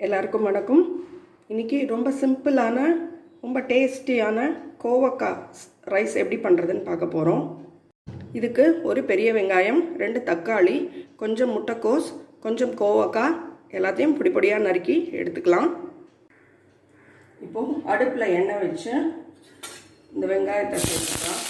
எல்லாருக்கும் வணக்கம். இன்றைக்கி ரொம்ப சிம்பிளான ரொம்ப டேஸ்டியான கோவக்காய் ரைஸ் எப்படி பண்ணுறதுன்னு பார்க்க போகிறோம். இதுக்கு ஒரு பெரிய வெங்காயம், 2 தக்காளி, கொஞ்சம் முட்டைக்கோஸ், கொஞ்சம் கோவக்காய் எல்லாத்தையும் பொடி பொடியாக நறுக்கி எடுத்துக்கலாம். இப்போது அடுப்பில் எண்ணெய் வச்சு இந்த வெங்காயத்தை சேர்த்துக்கலாம்.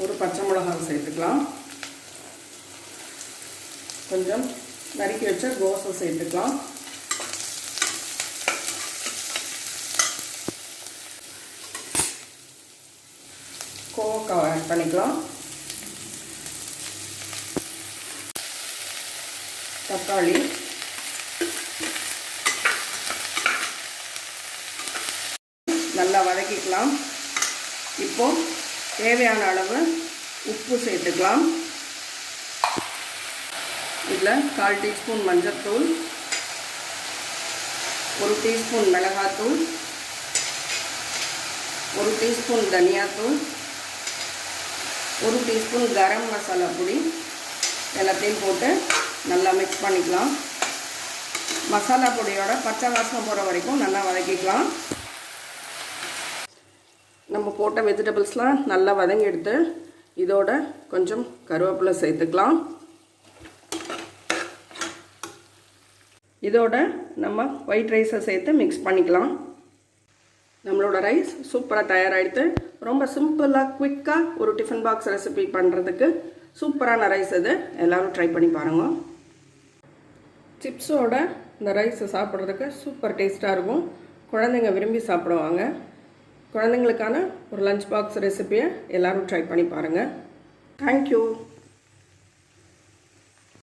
ஒரு பச்சை மிளகாய் சேர்த்துக்கலாம். கொஞ்சம் நறுக்கி வச்ச கோஸை சேர்த்துக்கலாம். கோவக்காய் ஆட் பண்ணிக்கலாம். தக்காளி, நல்லா வதக்கிக்கலாம். இப்போ தேவையான அளவு உப்பு சேர்த்துக்கலாம். இதில் 1/4 டீஸ்பூன் மஞ்சள்தூள், 1 டீஸ்பூன் மிளகாத்தூள், 1 டீஸ்பூன் தனியாத்தூள், 1 டீஸ்பூன் கரம் மசாலா பொடி எல்லாத்தையும் போட்டு நல்லா மிக்ஸ் பண்ணிக்கலாம். மசாலா பொடியோட பச்சை வாசனை போகிற வரைக்கும் நல்லா வதக்கிக்கலாம். நம்ம போட்ட வெஜிடபிள்ஸ்லாம் நல்லா வதங்கி எடுத்து இதோட கொஞ்சம் கருவேப்பிலை சேர்த்துக்கலாம். இதோட நம்ம ஒயிட் ரைஸை சேர்த்து மிக்ஸ் பண்ணிக்கலாம். நம்மளோட ரைஸ் சூப்பராக தயாராகிடுது. ரொம்ப சிம்பிளாக குவிக்காக ஒரு டிஃபன் பாக்ஸ் ரெசிபி பண்ணுறதுக்கு சூப்பரான ரைஸ் இது. எல்லோரும் ட்ரை பண்ணி பாருங்கள். சிப்ஸோட இந்த ரைஸை சாப்பிட்றதுக்கு சூப்பர் டேஸ்ட்டாக இருக்கும். குழந்தைங்க விரும்பி சாப்பிடுவாங்க. குழந்தைங்களுக்கான ஒரு லஞ்ச் பாக்ஸ் ரெசிபியை எல்லோரும் ட்ரை பண்ணி பாருங்கள். தேங்க்யூ.